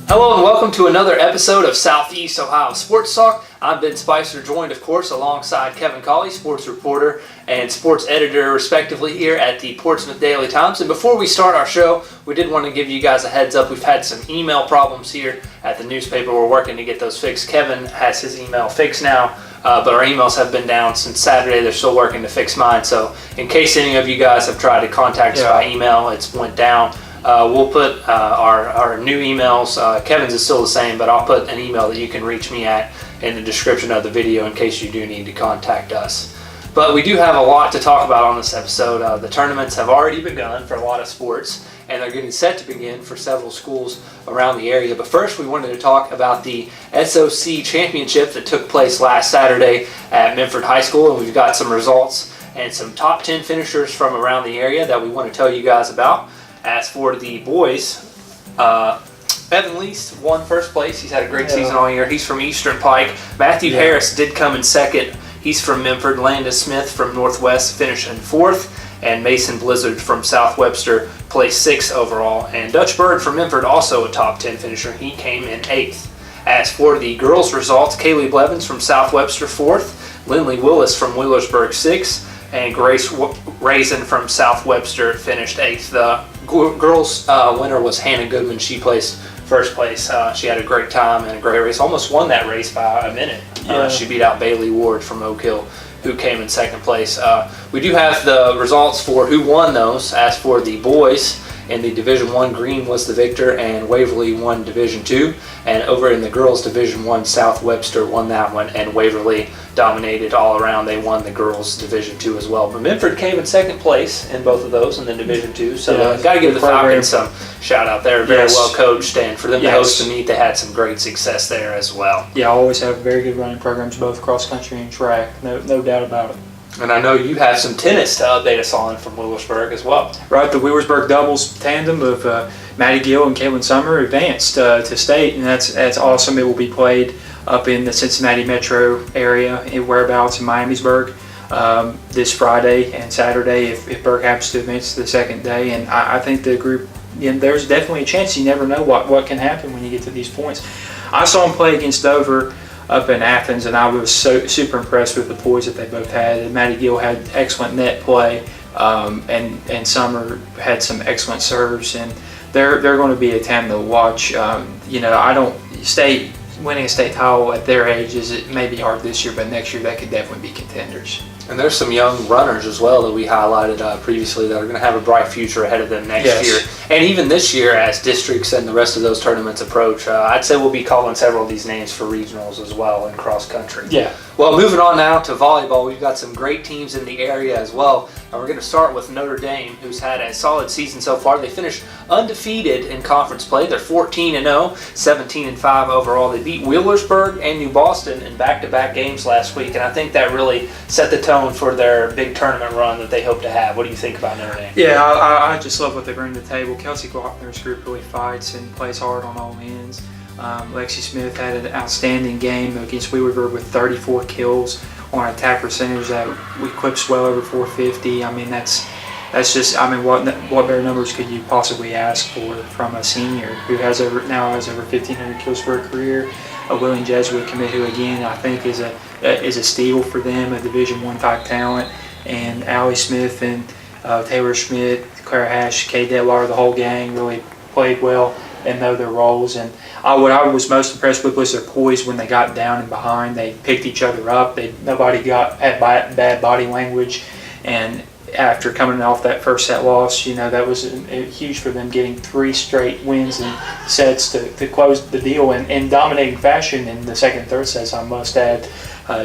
Hello and welcome to another episode of Southeast Ohio Sports Talk. I'm Ben Spicer, joined of course alongside Kevin Colley, sports reporter and sports editor respectively here at the Portsmouth Daily Times. And before we start our show, we did want to give you guys a heads up. We've had some email problems here at the newspaper. We're working to get those fixed. Kevin has his email fixed now, but our emails have been down since Saturday. They're still working to fix mine. So in case any of you guys have tried to contact us by email, it's went down. We'll put our new emails. Kevin's is still the same, but I'll put an email that you can reach me at in the description of the video in case you do need to contact us. But we do have a lot to talk about on this episode. The tournaments have already begun for a lot of sports, and they're getting set to begin for several schools around the area. But first, we wanted to talk about the SOC championship that took place last Saturday at Memphis High School, and we've got some results and some top 10 finishers from around the area that we want to tell you guys about. As for the boys, Evan Least won first place. He's had a great season all year. He's from Eastern Pike. Matthew Harris did come in second. He's from Memphis. Landis Smith from Northwest finished in fourth. And Mason Blizzard from South Webster placed sixth overall. And Dutch Bird from Memphis, also a top 10 finisher. He came in eighth. As for the girls' results, Kaylee Blevins from South Webster fourth. Lindley Willis from Wheelersburg sixth. And Grace Raisin from South Webster finished eighth. The girls' winner was Hannah Goodman. She placed first place. She had a great time and a great race. Almost won that race by a minute. She beat out Bailey Ward from Oak Hill, who came in second place. We do have the results for who won those. As for the boys, in the Division I, Green was the victor, and Waverly won Division II. And over in the girls' Division I, South Webster won that one, and Waverly dominated all around. They won the girls' Division II as well. But Memphis came in second place in both of those in the Division II. So got to give the Falcons some shout out there. Very well coached, and for them to host the meet, they had some great success there as well. Yeah, I always have very good running programs, both cross country and track. No doubt about it. And I know you have some tennis to update us on from Wheelersburg as well. Right, the Wheelersburg doubles tandem of Maddie Gill and Caitlin Summer advanced to state, and that's awesome. It will be played up in the Cincinnati metro area, in whereabouts in Miamisburg, this Friday and Saturday if Burke happens to advance to the second day. And I think the group, there's definitely a chance. You never know what can happen when you get to these points. I saw them play against Dover up in Athens, and I was super impressed with the poise that they both had. And Maddie Gill had excellent net play, and Summer had some excellent serves, and they're going to be a team to watch. Winning a state title at their age it may be hard this year, but next year they could definitely be contenders. And there's some young runners as well that we highlighted previously that are going to have a bright future ahead of them next year. And even this year, as districts and the rest of those tournaments approach, I'd say we'll be calling several of these names for regionals as well in cross country. Yeah. Well, moving on now to volleyball, we've got some great teams in the area as well. And we're going to start with Notre Dame, who's had a solid season so far. They finished undefeated in conference play. They're 14-0, 17-5 overall. They beat Wheelersburg and New Boston in back-to-back games last week, and I think that really set the tone for their big tournament run that they hope to have. What do you think about Notre Dame? Yeah, I just love what they bring to the table. Kelsey Glockner's group really fights and plays hard on all ends. Lexi Smith had an outstanding game against Wheelersburg with 34 kills on attack percentage that eclipsed well over 450. I mean, that's just, what better numbers could you possibly ask for from a senior who has over 1,500 kills for a career? A willing Jesuit commit who, again, I think is a steal for them, a Division I type talent. And Allie Smith and Taylor Schmidt, Clara Hash, Kay Detlar, the whole gang really played well and know their roles. And what I was most impressed with was their poise when they got down and behind. They picked each other up. Nobody had bad body language. And after coming off that first set loss, that was huge for them, getting 3 straight wins and sets to close the deal in dominating fashion in the second and third sets, I must add.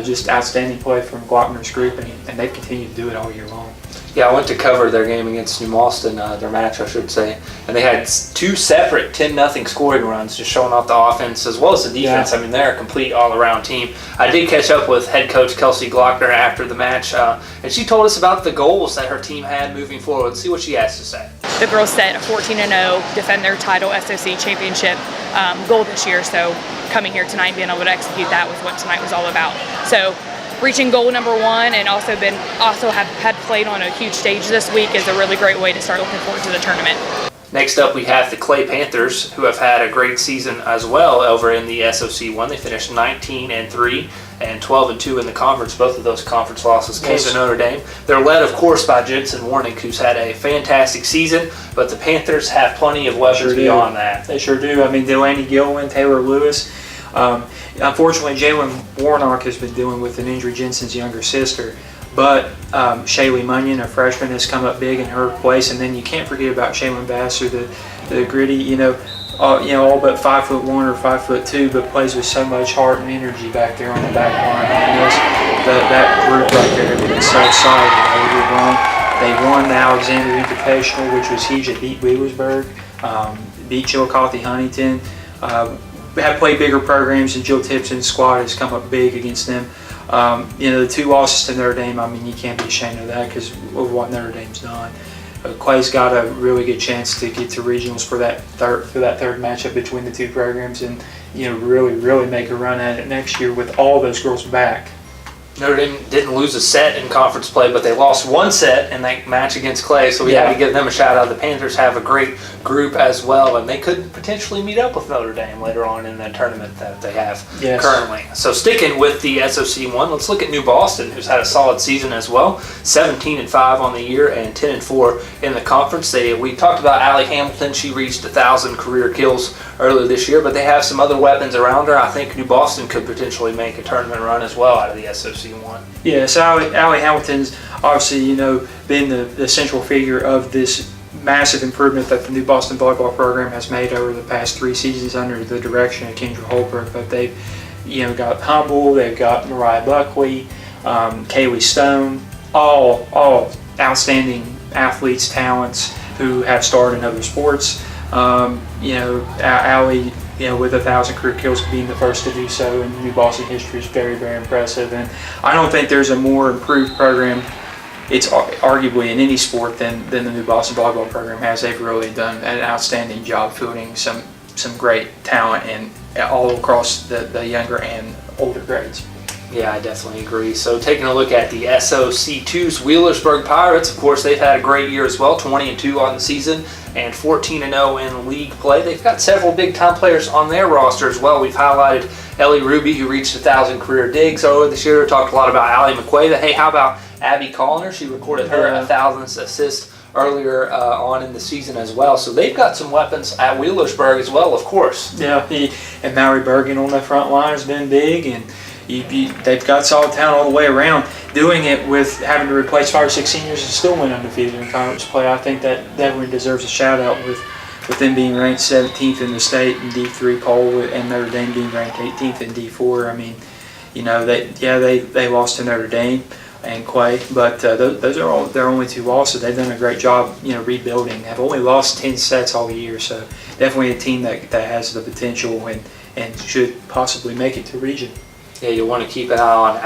Just outstanding play from Glockner's group, and they've continued to do it all year long. Yeah, I went to cover their game against New Boston, their match, I should say, and they had 2 separate 10-0 scoring runs, just showing off the offense as well as the defense. Yeah. I mean, they're a complete all-around team. I did catch up with head coach Kelsey Glockner after the match, and she told us about the goals that her team had moving forward. Let's see what she has to say. The girls set a 14-0, defend their title SOC championship goal this year, so coming here tonight, being able to execute that was what tonight was all about. So reaching goal number 1 and also had played on a huge stage this week is a really great way to start looking forward to the tournament. Next up, we have the Clay Panthers, who have had a great season as well over in the SOC1. They finished 19-3 and 12-2 in the conference. Both of those conference losses came to Notre Dame. They're led, of course, by Jensen Warnick, who's had a fantastic season, but the Panthers have plenty of weapons beyond that. They sure do. I mean, Delaney Gilwin, Taylor Lewis. Unfortunately, Jalen Warnock has been dealing with an injury, Jensen's younger sister. But Shaylee Munyon, a freshman, has come up big in her place, and then you can't forget about Shaylin Vassar, the gritty, all but 5'1" or 5'2", but plays with so much heart and energy back there on the back line. And that group right there has been so solid all year long. They won the Alexander Invitational, which was huge. They beat Wheelersburg, beat Chillicothe Huntington. Have played bigger programs, and Jill Tipton's squad has come up big against them. The 2 losses to Notre Dame, I mean, you can't be ashamed of that because of what Notre Dame's done. Clay's got a really good chance to get to regionals for that third matchup between the 2 programs, and really make a run at it next year with all those girls back. Notre Dame didn't lose a set in conference play, but they lost 1 set in that match against Clay, so we have to give them a shout out. The Panthers have a great group as well, and they could potentially meet up with Notre Dame later on in the tournament that they have currently. So sticking with the SOC1, let's look at New Boston, who's had a solid season as well, 17-5 on the year and 10-4 in the conference. We talked about Allie Hamilton. She reached 1,000 career kills earlier this year, but they have some other weapons around her. I think New Boston could potentially make a tournament run as well out of the SOC1. Yeah, so Allie Hamilton's obviously, been the central figure of this massive improvement that the New Boston volleyball program has made over the past 3 seasons under the direction of Kendra Holbrook. But they've, got Humble, they've got Mariah Buckley, Kaylee Stone, all outstanding athletes, talents who have starred in other sports. Allie, with 1,000 career kills, being the first to do so in New Boston history is very, very impressive. And I don't think there's a more improved program, it's arguably in any sport, than the New Boston volleyball program has. They've really done an outstanding job fielding some great talent and all across the younger and older grades. Yeah, I definitely agree. So taking a look at the SOC2's Wheelersburg Pirates, of course, they've had a great year as well, 20-2 on the season and 14-0 in league play. They've got several big-time players on their roster as well. We've highlighted Ellie Ruby, who reached 1,000 career digs earlier this year. We talked a lot about Allie McQuaid. Hey, how about Abby Colliner? She recorded her 1,000th assist earlier on in the season as well. So they've got some weapons at Wheelersburg as well, of course. Yeah, and Mallory Bergen on the front line has been big, and they've got solid talent all the way around. Doing it with having to replace 5 or 6 seniors and still went undefeated in conference play, I think that definitely deserves a shout out with them being ranked 17th in the state in D3 poll, and Notre Dame being ranked 18th in D4. I mean, they lost to Notre Dame and Clay, but those are all their only 2 losses. They've done a great job, rebuilding. Have only lost 10 sets all year, so definitely a team that has the potential and should possibly make it to region. Yeah, you'll want to keep an eye on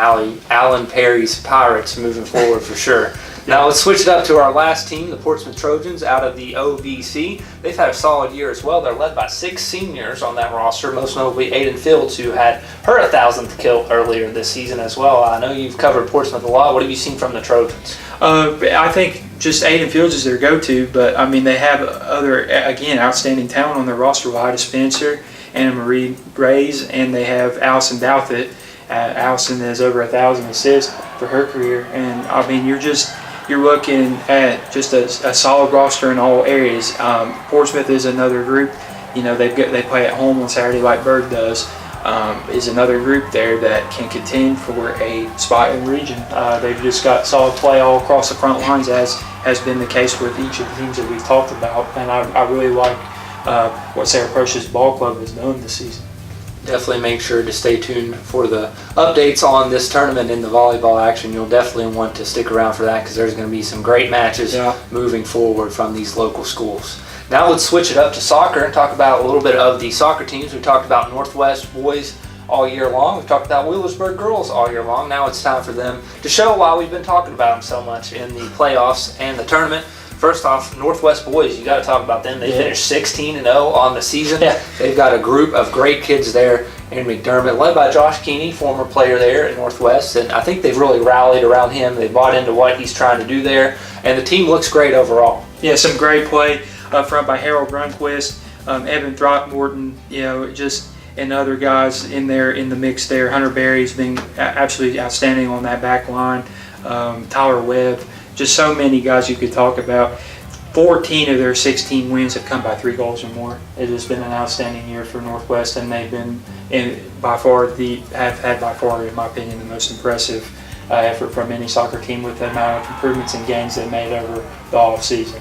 Alan Perry's Pirates moving forward for sure. Now let's switch it up to our last team, the Portsmouth Trojans out of the OVC. They've had a solid year as well. They're led by 6 seniors on that roster, most notably Aiden Fields, who had her 1,000th kill earlier this season as well. I know you've covered Portsmouth a lot. What have you seen from the Trojans? I think just Aiden Fields is their go-to, but I mean they have other, again, outstanding talent on their roster. Ida Spencer, Anna Marie Braze, and they have Allison Douthit. Allison has over 1,000 assists for her career, and I mean you're looking at just a solid roster in all areas. Portsmouth is another group. They play at home on Saturday like Berg does. Is another group there that can contend for a spot in the region. They've just got solid play all across the front lines, as has been the case with each of the teams that we've talked about, and I really like what Sarah Prosh's ball club has done this season. Definitely make sure to stay tuned for the updates on this tournament in the volleyball action. You'll definitely want to stick around for that because there's going to be some great matches moving forward from these local schools. Now let's switch it up to soccer and talk about a little bit of the soccer teams. We talked about Northwest boys all year long. We've talked about Wheelersburg girls all year long. Now it's time for them to show why we've been talking about them so much in the playoffs and the tournament. First off, Northwest boys, you got to talk about them. They finished 16-0 on the season. Yeah. They've got a group of great kids there in McDermott, led by Josh Keeney, former player there at Northwest, and I think they've really rallied around him. They bought into what he's trying to do there, and the team looks great overall. Yeah, some great play. up front by Harold Grunquist, Evan Throckmorton, and other guys in there in the mix there. Hunter Berry's been absolutely outstanding on that back line. Tyler Webb, just so many guys you could talk about. 14 of their 16 wins have come by 3 goals or more. It has been an outstanding year for Northwest, and they've been by far, in my opinion, the most impressive effort from any soccer team with the amount of improvements and gains they made over the off season.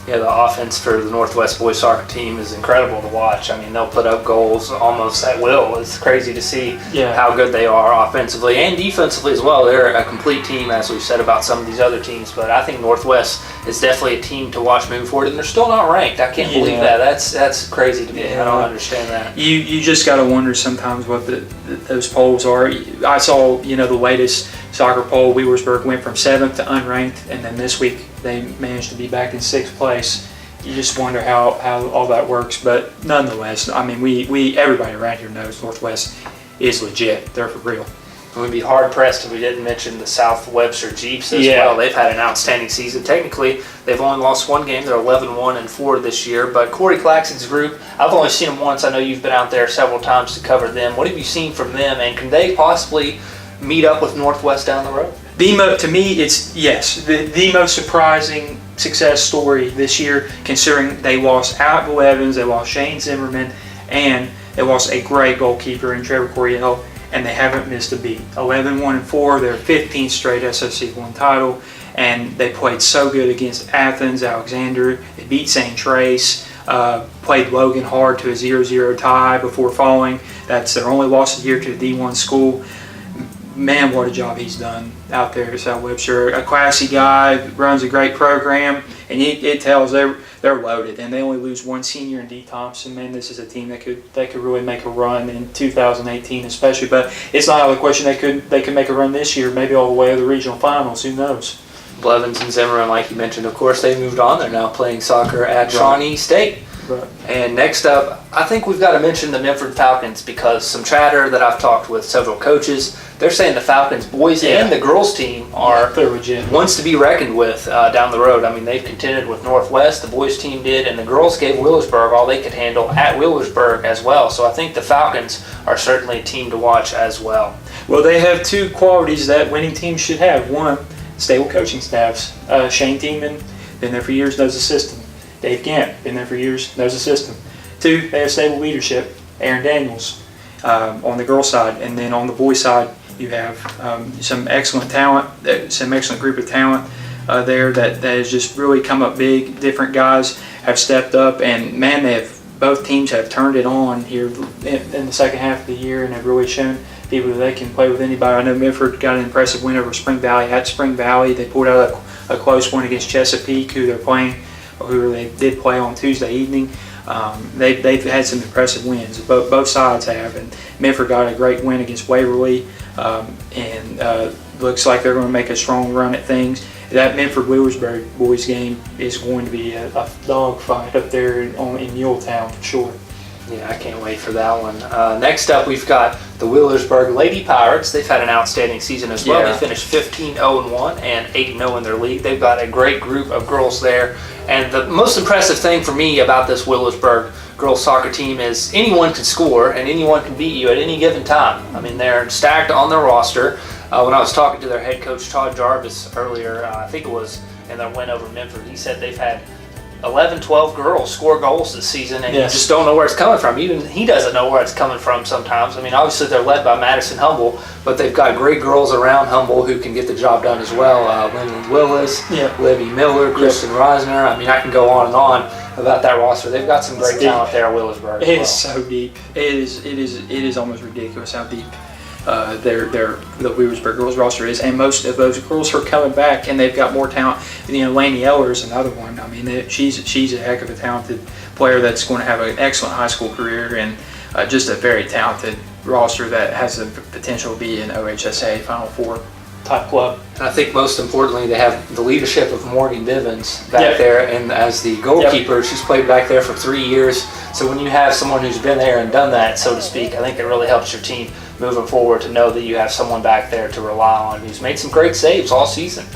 Yeah, the offense for the Northwest boys soccer team is incredible to watch. I mean, they'll put up goals almost at will. It's crazy to see how good they are offensively and defensively as well. They're a complete team, as we've said about some of these other teams. But I think Northwest is definitely a team to watch moving forward, and they're still not ranked. I can't believe that. That's crazy to me. I don't understand that. You just got to wonder sometimes what those polls are. I saw the latest soccer poll. Wheelersburg went from 7th to unranked, and then this week they managed to be back in 6th place. You just wonder how all that works, but nonetheless, I mean, everybody around here knows Northwest is legit. They're for real. We'd be hard pressed if we didn't mention the South Webster Jeeps as well. They've had an outstanding season. Technically, they've only lost 1 game. They're 11-1-4 this year. But Corey Claxton's group, I've only seen them once. I know you've been out there several times to cover them. What have you seen from them, and can they possibly meet up with Northwest down the road? To me, it's yes. The most surprising success story this year, considering they lost Alec Evans, they lost Shane Zimmerman, and they lost a great goalkeeper in Trevor Coriel, and they haven't missed a beat. 11-1-4, their 15th straight SOC1 title, and they played so good against Athens, Alexander. They beat St. Trace, played Logan hard to a 0-0 tie before falling. That's their only loss of the year to a D1 school. Man, what a job he's done out there at South Webster. A classy guy, runs a great program, and it tells they're loaded. And they only lose 1 senior in D. Thompson. Man, this is a team that could really make a run in 2018, especially. But it's not out of the question they could make a run this year, maybe all the way to the regional finals. Who knows? Blevins and Zimmerman, like you mentioned, of course, they moved on. They're now playing soccer at Shawnee State. Right. And next up, I think we've got to mention the Memphis Falcons, because some chatter that I've talked with several coaches, they're saying the Falcons boys and the girls team are ones to be reckoned with down the road. I mean, they've contended with Northwest, the boys team did, and the girls gave Wheelersburg all they could handle at Wheelersburg as well. So I think the Falcons are certainly a team to watch as well. Well, they have 2 qualities that winning teams should have. 1, stable coaching staffs. Shane Tiemann, been there for years, knows the system. Dave Gant, been there for years, knows the system. 2, they have stable leadership. Aaron Daniels on the girls' side, and then on the boys' side, you have some excellent talent, some excellent group of talent there that has just really come up big. Different guys have stepped up, and man, both teams have turned it on here in the second half of the year, and have really shown people that they can play with anybody. I know Milford got an impressive win over Spring Valley at Spring Valley. They pulled out a close one against Chesapeake, who they did play on Tuesday evening. They've had some impressive wins. Both sides have, and Milford got a great win against Waverly, and looks like they're going to make a strong run at things. That Medford-Wheelersburg boys game is going to be a dogfight up there in Muletown for sure. Yeah, I can't wait for that one. Next up, we've got the Wheelersburg Lady Pirates. They've had an outstanding season as well. They finished 15-0-1 and 8-0 in their league. They've got a great group of girls there. And the most impressive thing for me about this Wheelersburg girls soccer team is anyone can score and anyone can beat you at any given time. I mean, they're stacked on their roster. When I was talking to their head coach, Todd Jarvis, earlier, I think it was in their win over Memphis, he said they've had 11, 12 girls score goals this season, and you just don't know where it's coming from. Even he doesn't know where it's coming from sometimes. I mean, obviously they're led by Madison Humble, but they've got great girls around Humble who can get the job done as well. Lynn Willis, Libby Miller, Kristen Reisner. I mean, I can go on and on about that roster. They've got some great talent there at Wheelersburg. It is so deep. It is almost ridiculous how deep the Wheelersburg girls roster is, and most of those girls are coming back, and they've got more talent. Lainey Eller's another one. I mean, she's a heck of a talented player that's going to have an excellent high school career, and just a very talented roster that has the potential to be an OHSA Final Four type club. And I think most importantly, they have the leadership of Morgan Bivens back there, and as the goalkeeper, she's played back there for 3 years. So when you have someone who's been there and done that, so to speak, I think it really helps your team moving forward to know that you have someone back there to rely on who's made some great saves all season.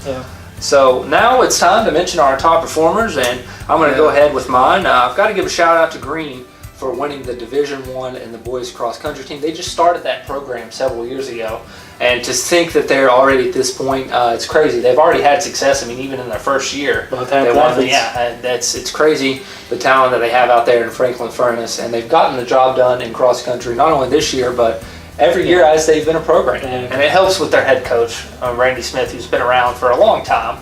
So now it's time to mention our top performers, and I'm going to go ahead with mine. I've got to give a shout out to Green for winning the Division I and the boys cross country team. They just started that program several years ago, and to think that they're already at this point, it's crazy. They've already had success. I mean, even in their first year, they won. It's crazy the talent that they have out there in Franklin Furnace, and they've gotten the job done in cross country not only this year but every year as they've been a program. And it helps with their head coach, Randy Smith, who's been around for a long time.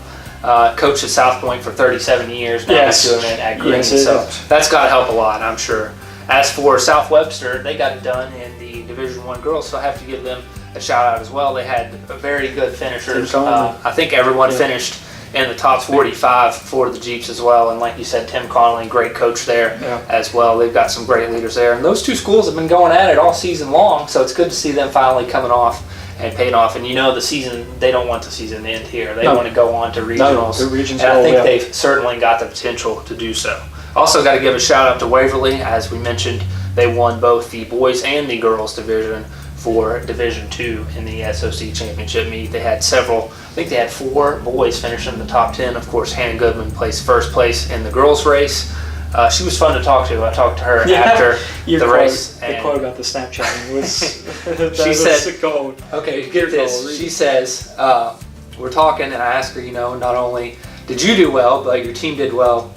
Coached at South Point for 37 years now. He's doing it at Green, so that's got to help a lot, I'm sure. As for South Webster, they got it done in the Division I girls, so I have to give them a shout out as well. They had very good finishers. I think everyone finished in the top 45 for the Jeeps as well. And like you said, Tim Connolly, great coach there as well. They've got some great leaders there. And those two schools have been going at it all season long, so it's good to see them finally coming off and paying off. And the season, they don't want the season to end here. They want to go on to regionals. And I think they've certainly got the potential to do so. Also got to give a shout out to Waverly. As we mentioned, they won both the boys and the girls division for Division II in the SOC championship meet. They had several, I think they had 4 boys finish in the top 10. Of course, Hannah Goodman placed first place in the girls race. She was fun to talk to. I talked to her after the race. The quote about the Snapchatting was, she said, gold. Okay, get this. She says, we're talking, and I asked her, not only did you do well, but your team did well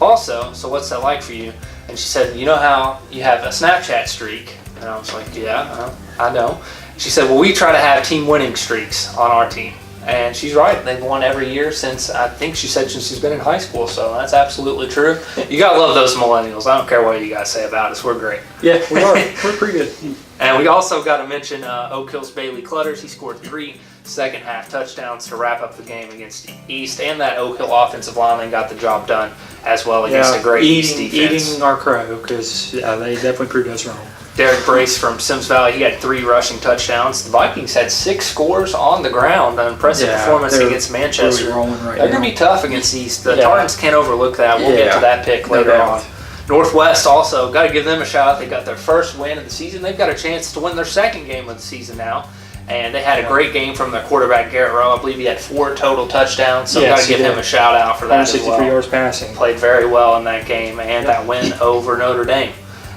also, so what's that like for you? And she said, you know how you have a Snapchat streak? And I was like, yeah, I know. She said, well, we try to have team winning streaks on our team. And she's right. They've won every year since, I think she said, since she's been in high school. So that's absolutely true. You got to love those millennials. I don't care what you guys say about us. We're great. Yeah, we are. We're pretty good. And we also got to mention Oak Hill's Bayley Clutters. He scored 3 second half touchdowns to wrap up the game against East. And that Oak Hill offensive lineman got the job done as well against a great East defense. Eating our crow, because they definitely proved us wrong. Derik Brace from Symmes Valley, he had 3 rushing touchdowns. The Vikings had 6 scores on the ground. An impressive performance against Manchester. Really they're going to be tough against East. The Tartans can't overlook that. We'll get to that pick later on. Northwest also, got to give them a shout out. They got their first win of the season. They've got a chance to win their second game of the season now. And they had a great game from their quarterback, Garrett Rowe. I believe he had 4 total touchdowns. So got to give him a shout out for that as well. 163 yards passing. Played very well in that game and that win over Notre Dame.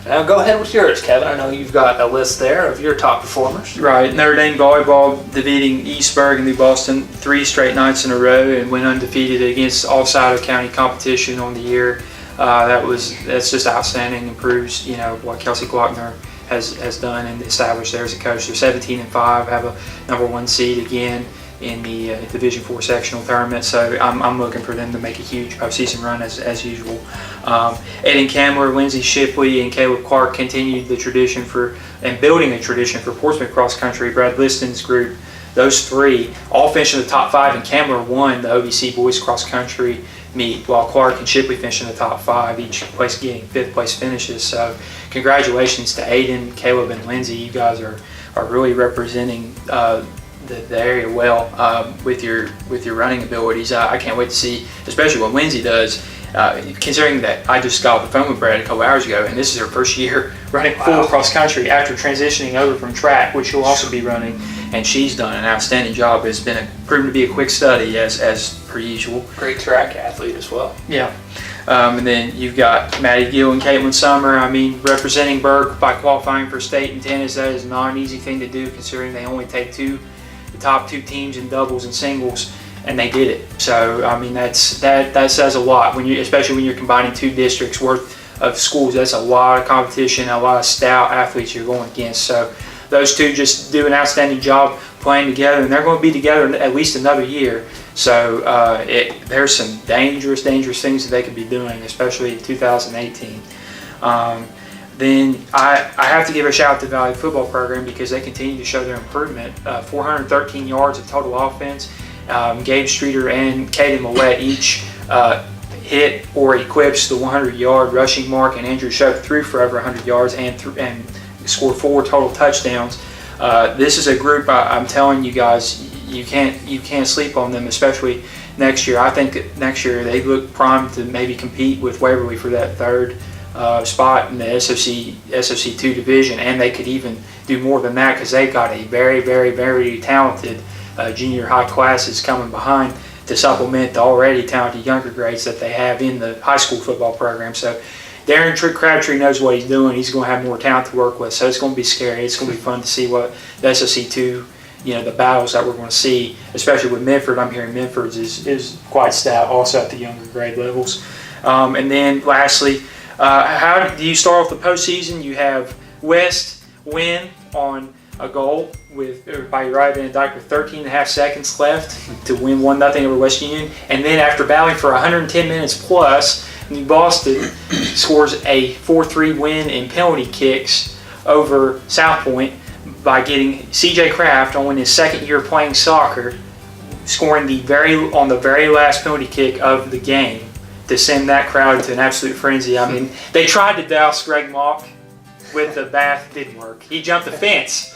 Now go ahead with yours, Kevin. I know you've got a list there of your top performers. Right. Notre Dame volleyball defeating Eastburg and New Boston 3 straight nights in a row and went undefeated against all Scioto County competition on the year. That's just outstanding and proves what Kelsey Glockner has done and established there as a coach. They're 17-5, have a #1 seed again in the Division IV sectional tournament, so I'm looking for them to make a huge postseason run as usual. Aiden Kamler, Lindsay Shipley, and Caleb Clark continued the tradition and building a tradition for Portsmouth cross country. Brad Liston's group, those 3 all finished in the top 5, and Kamler won the OVC boys cross country meet, while Clark and Shipley finished in the top 5, each place getting 5th place finishes. So congratulations to Aiden, Caleb, and Lindsay. You guys are really representing the area well with your running abilities. I can't wait to see, especially what Lindsay does, considering that I just got off the phone with Brad a couple hours ago, and this is her first year running full cross country after transitioning over from track, which she'll also be running, and she's done an outstanding job. It's been proven to be a quick study as per usual. Great track athlete as well. Yeah. And then you've got Maddie Gill and Caitlin Summer. I mean, representing Burke by qualifying for state in tennis, that is not an easy thing to do, considering they only take the top 2 teams in doubles and singles, and they did it. So I mean, that says a lot especially when you're combining 2 districts worth of schools. That's a lot of competition, a lot of stout athletes you're going against. So those 2 just do an outstanding job playing together, and they're going to be together at least another year. So there's some dangerous things that they could be doing, especially in 2018. Then I have to give a shout out to the Valley football program because they continue to show their improvement. 413 yards of total offense. Gabe Streeter and Caden Millette each hit or eclipsed the 100-yard rushing mark, and Andrew Shope threw for over 100 yards and scored 4 total touchdowns. This is a group I'm telling you guys, you can't sleep on them, especially next year. I think that next year they look primed to maybe compete with Waverly for that 3rd spot in the SOC2 division, and they could even do more than that because they've got a very, very, very talented junior high classes coming behind to supplement the already talented younger grades that they have in the high school football program. So Darren Crabtree knows what he's doing. He's going to have more talent to work with, so it's going to be scary. It's going to be fun to see what the SOC2, the battles that we're going to see, especially with Minford. I'm hearing Minford's is quite stout also at the younger grade levels. And then lastly, how do you start off the postseason? You have West win on a goal by Uriah Van Dyke with 13 and a half seconds left to win 1-0 over West Union. And then after battling for 110 minutes plus, New Boston scores a 4-3 win in penalty kicks over South Point by getting C.J. Kraft on his second year playing soccer, scoring on the very last penalty kick of the game to send that crowd to an absolute frenzy. I mean, they tried to douse Greg Mock with the bath, didn't work. He jumped the fence.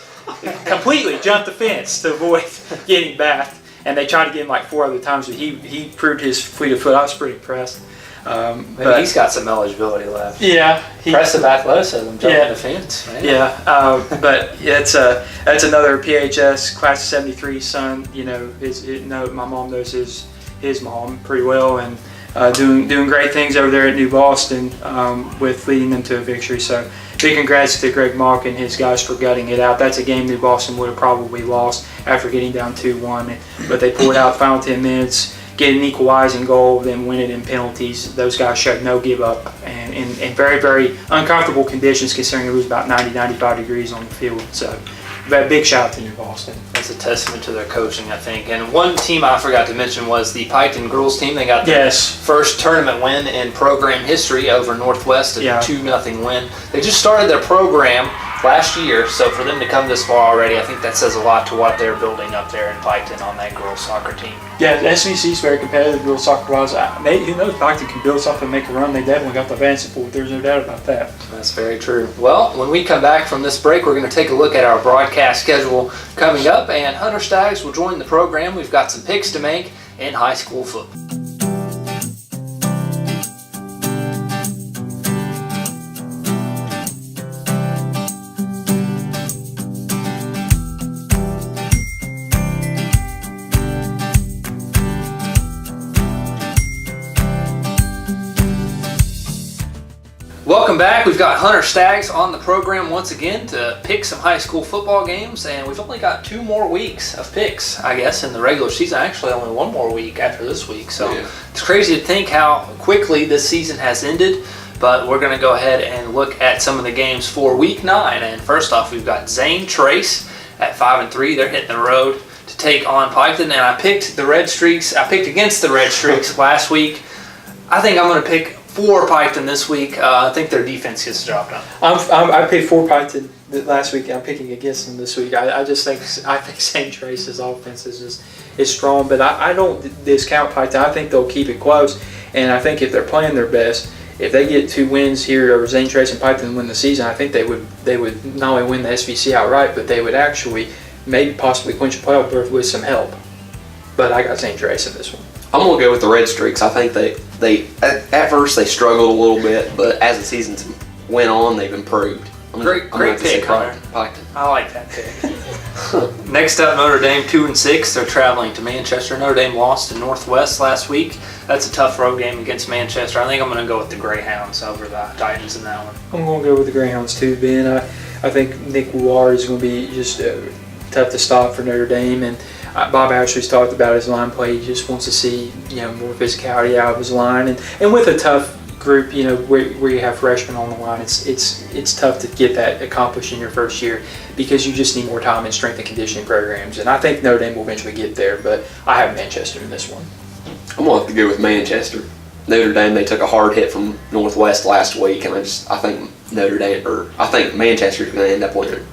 Completely jumped the fence to avoid getting bathed, and they tried to get him like 4 other times, but he proved his fleet of foot. I was pretty impressed. But he's got some eligibility left. Yeah, impressive athleticism, jumping the fence. Man. Yeah, but that's another PHS class of '73 son. My mom knows his mom pretty well, and doing great things over there at New Boston with leading them to a victory. So big congrats to Greg Mock and his guys for gutting it out. That's a game New Boston would have probably lost after getting down 2-1, but they pulled out the final 10 minutes, get an equalizing goal, then win it in penalties. Those guys showed no give up, and in very, very uncomfortable conditions considering it was about 90, 95 degrees on the field. So a big shout out to New Boston. That's a testament to their coaching, I think. And one team I forgot to mention was the Piketon girls team. They got their first tournament win in program history over Northwest, a 2-0 win. They just started their program last year, so for them to come this far already, I think that says a lot to what they're building up there in Piketon on that girls soccer team. Yeah, the SVC is very competitive girls soccer wise. Who knows, Piketon can build something, make a run. They definitely got the van support. There's no doubt about that. That's very true. Well, when we come back from this break, we're going to take a look at our broadcast schedule coming up, and Hunter Staggs will join the program. We've got some picks to make in high school football. Welcome back. We've got Hunter Staggs on the program once again to pick some high school football games, and we've only got 2 more weeks of picks, I guess, in the regular season. Actually, only 1 more week after this week, so It's crazy to think how quickly this season has ended, but we're going to go ahead and look at some of the games for Week 9, and first off, we've got Zane Trace at 5-3. They're hitting the road to take on Piketon, and I picked the Red Streaks. I picked against the Red Streaks last week. I think I'm going to pick for Piketon this week. I think their defense gets dropped on. I picked for Piketon last week. I'm picking against them this week. I think St. Trace's offense is strong, but I don't discount Piketon. I think they'll keep it close, and I think if they're playing their best, if they get 2 wins here over St. Trace and Piketon and win the season, I think they would not only win the SVC outright, but they would actually maybe possibly clinch a playoff berth with some help. But I got St. Trace in this one. I'm going to go with the Red Streaks. I think they at first they struggled a little bit, but as the seasons went on, they've improved. Great pick, Hunter. Piketon. I like that pick. Next up, Notre Dame 2-6. They're traveling to Manchester. Notre Dame lost to Northwest last week. That's a tough road game against Manchester. I think I'm going to go with the Greyhounds over the Titans in that one. I'm going to go with the Greyhounds too, Ben. I think Nick Ward is going to be just tough to stop for Notre Dame, and Bob Ashley's talked about his line play. He just wants to see more physicality out of his line, and with a tough group, where you have freshmen on the line, it's tough to get that accomplished in your first year because you just need more time in strength and conditioning programs. And I think Notre Dame will eventually get there, but I have Manchester in this one. I'm going to have to go with Manchester. Notre Dame, they took a hard hit from Northwest last week, and I think Manchester's going to end up winning.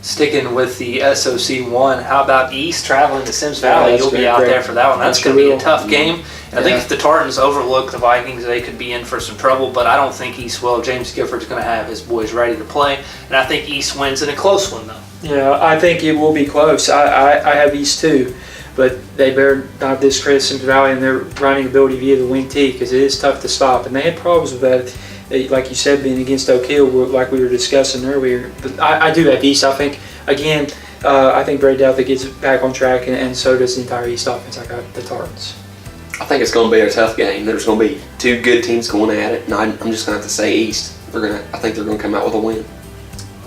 Sticking with the SOC 1, how about East traveling to Symmes Valley? You'll be out there for that one. That's going to be a tough game. And I think if the Tartans overlook the Vikings, they could be in for some trouble, but I don't think East will. James Gifford's going to have his boys ready to play, and I think East wins in a close one, though. Yeah, I think it will be close. I have East too, but they better not discredit Symmes Valley and their running ability via the wing tee because it is tough to stop, and they had problems with that. Like you said, being against Oak Hill, like we were discussing earlier. But I do have East. I think, again, I think Brady Douthit gets back on track, and so does the entire East offense. I got the Tartans. I think it's going to be a tough game. There's going to be two good teams going at it, and I'm just going to have to say East. I think they're going to come out with a win.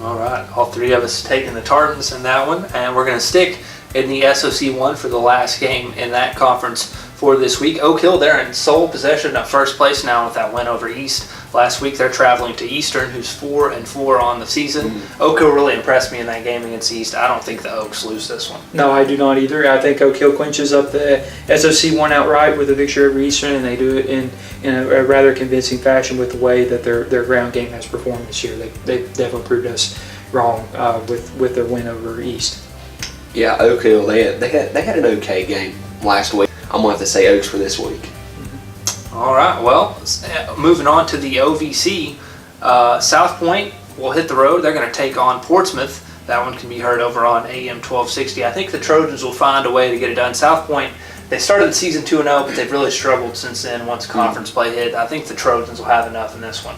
All right, all three of us taking the Tartans in that one, and we're going to stick in the SOC 1 for the last game in that conference for this week. Oak Hill, they're in sole possession of first place now with that win over East. Last week they're traveling to Eastern, who's 4-4 on the season. Oak Hill really impressed me in that game against East. I don't think the Oaks lose this one. No, I do not either. I think Oak Hill clinches up the SOC 1 outright with a victory over Eastern, and they do it in a rather convincing fashion with the way that their ground game has performed this year. They definitely proved us wrong with their win over East. Yeah, Oak Hill, they had an okay game last week. I'm going to have to say Oaks for this week. All right, well, moving on to the OVC, South Point will hit the road. They're going to take on Portsmouth. That one can be heard over on AM 1260. I think the Trojans will find a way to get it done. South Point, they started the season 2-0, but they've really struggled since then once conference play hit. I think the Trojans will have enough in this one.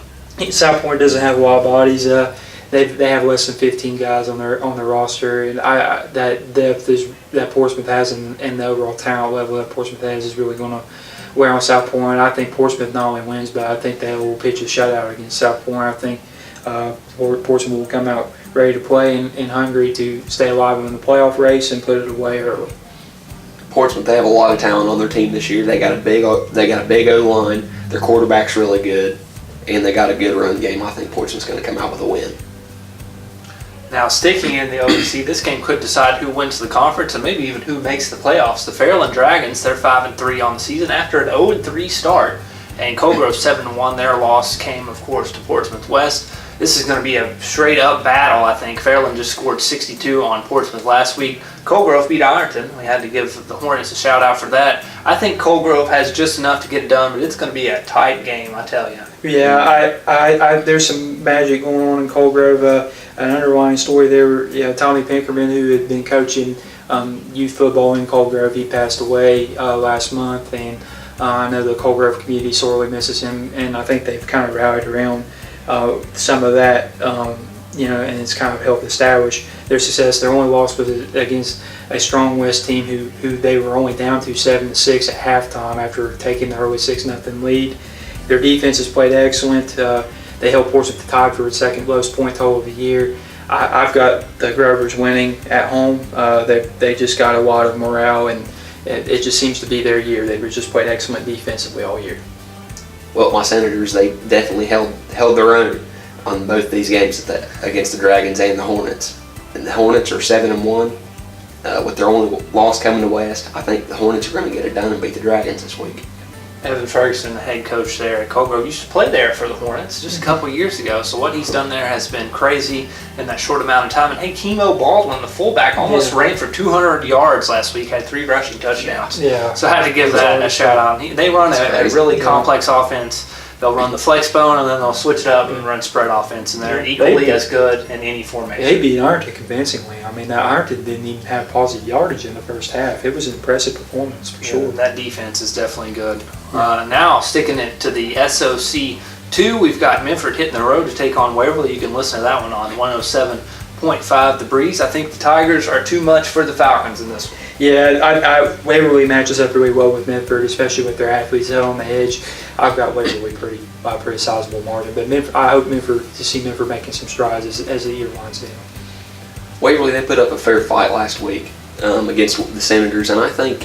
South Point doesn't have a lot of bodies. They have less than 15 guys on their roster, and that depth that Portsmouth has and the overall talent level that Portsmouth has is really going to wear on South Point. I think Portsmouth not only wins, but I think they will pitch a shutout against South Point. I think Portsmouth will come out ready to play and hungry to stay alive in the playoff race and put it away early. Portsmouth, they have a lot of talent on their team this year. They got a big O line. Their quarterback's really good, and they got a good run game. I think Portsmouth's going to come out with a win. Now, sticking in the OVC, this game could decide who wins the conference and maybe even who makes the playoffs. The Fairland Dragons, they're 5-3 on the season after an 0-3 start, and Colgrove 7-1. Their loss came, of course, to Portsmouth West. This is going to be a straight-up battle, I think. Fairland just scored 62 on Portsmouth last week. Colgrove beat Ironton. We had to give the Hornets a shout-out for that. I think Colgrove has just enough to get it done, but it's going to be a tight game, I tell you. Yeah, I there's some magic going on in Colgrove. An underlying story there, Tommy Pinkerman, who had been coaching youth football in Colgrove, he passed away last month, and I know the Colgrove community sorely misses him, and I think they've kind of rallied around some of that, and it's kind of helped establish their success. Their only loss was against a strong West team who they were only down to 7-6 at halftime after taking the early 6-0 lead. Their defense has played excellent. They held Portsmouth to tie for its second lowest point total of the year. I've got the Grovers winning at home. They just got a lot of morale, and it just seems to be their year. They've just played excellent defensively all year. Well, my Senators, they definitely held their own on both these games against the Dragons and the Hornets. And the Hornets are 7-1 with their only loss coming to West. I think the Hornets are going to get it done and beat the Dragons this week. Evan Ferguson, the head coach there at Colgrove, used to play there for the Hornets just a couple years ago. So what he's done there has been crazy in that short amount of time. And hey, Kemo Baldwin, the fullback, almost ran for 200 yards last week, had 3 rushing touchdowns. Yeah. So I had to give that a shout out. They run a really complex offense. They'll run the flex bone, and then they'll switch it up and run spread offense, and they're equally as good in any formation. They beat Ironton convincingly. I mean, Ironton didn't even have positive yardage in the first half. It was an impressive performance for sure. That defense is definitely good. Now, sticking it to the SOC 2, we've got Minford hitting the road to take on Waverly. You can listen to that one on 107.5 The Breeze. I think the Tigers are too much for the Falcons in this one. Yeah, Waverly matches up really well with Minford, especially with their athletes out on the edge. I've got Waverly by a pretty sizable margin, but I hope to see Minford making some strides as the year winds down. Waverly, they put up a fair fight last week against the Senators, and I think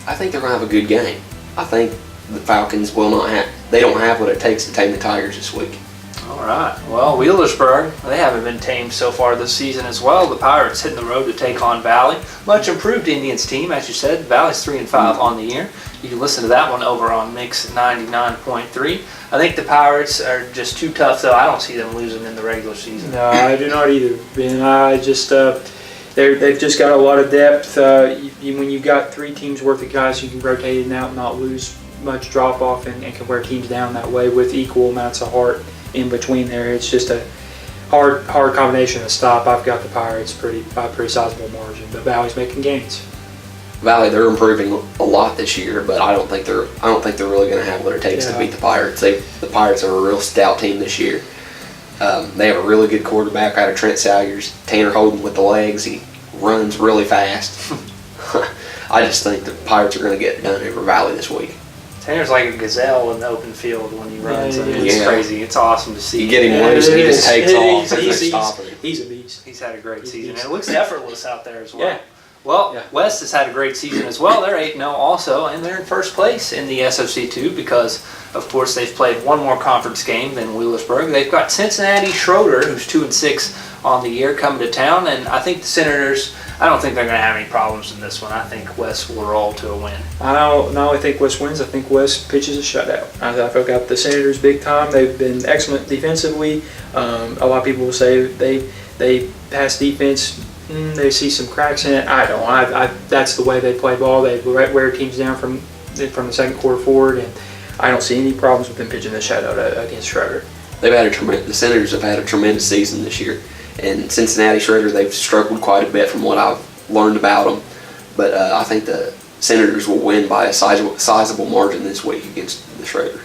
they're going to have a good game. I think the Falcons they don't have what it takes to tame the Tigers this week. All right. Well, Wheelersburg, they haven't been tamed so far this season as well. The Pirates hitting the road to take on Valley. Much improved Indians team, as you said. Valley's 3-5 on the year. You can listen to that one over on Mix 99.3. I think the Pirates are just too tough, though. I don't see them losing in the regular season. No, I do not either. And I just they've just got a lot of depth. When you've got 3 teams worth of guys, you can rotate in and out and not lose much drop off, and can wear teams down that way with equal amounts of heart in between there. It's just a hard combination to stop. I've got the Pirates by a pretty sizable margin, but Valley's making gains. Valley, they're improving a lot this year, but I don't think they're really going to have what it takes to beat the Pirates. The Pirates are a real stout team this year. They have a really good quarterback out of Trent Salyers. Tanner Holden with the legs. He runs really fast. I just think the Pirates are going to get done over Valley this week. Tanner's like a gazelle in the open field when he runs. I mean, it's Yeah. crazy. It's awesome to see. You get him loose and he just takes off. There's no He's stopping him. a beast. He's had a great He's season. beast. And it looks effortless out there as well. Yeah. Well, Yeah. West has had a great season as well. They're 8-0 also, and they're in first place in the SOC2 because, of course, they've played one more conference game than Wheelersburg. They've got Cincinnati Schroeder, who's 2-6 on the year, coming to town, and I think the Senators, I don't think they're going to have any problems in this one. I think West will roll to a win. I don't not only think West wins, I think West pitches a shutout. I feel got the Senators big time. They've been excellent defensively. A lot of people will say they pass defense. They see some cracks in it. I don't. That's the way they play ball. They wear teams down from the second quarter forward, and I don't see any problems with them pitching the shutout against Schroeder. The Senators have had a tremendous season this year, and Cincinnati Schroeder, they've struggled quite a bit from what I've learned about them. But I think the Senators will win by a sizable margin this week against the Schroeder.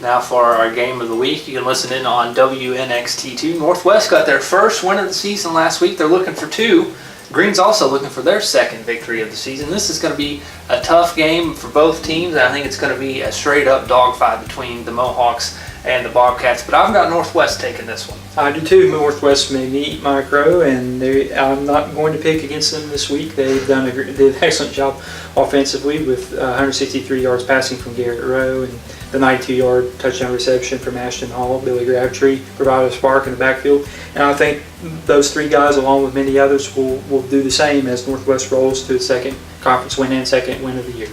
Now for our game of the week, you can listen in on WNXT2. Northwest got their first win of the season last week. They're looking for 2. Green's also looking for their second victory of the season. This is going to be a tough game for both teams. I think it's going to be a straight-up dogfight between the Mohawks and the Bobcats, but I've got Northwest taking this one. I do too. Northwest may meet Micro, and I'm not going to pick against them this week. They've done did an excellent job offensively with 163 yards passing from Garrett Rowe and the 92-yard touchdown reception from Ashton Hall. Billy Crabtree provided a spark in the backfield, and I think those 3 guys, along with many others, will do the same as Northwest rolls to its second conference win and second win of the year.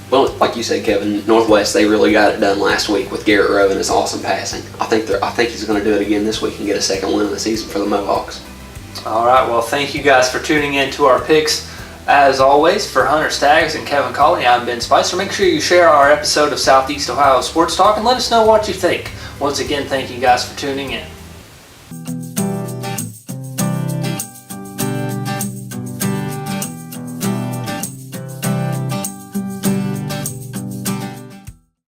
Well, like you said, Kevin, Northwest, they really got it done last week with Garrett Rowe and his awesome passing. I think he's going to do it again this week and get a second win of the season for the Mohawks. All right, well, thank you guys for tuning in to our picks. As always, for Hunter Staggs and Kevin Colley, I'm Ben Spicer. Make sure you share our episode of Southeast Ohio Sports Talk and let us know what you think. Once again, thank you guys for tuning in.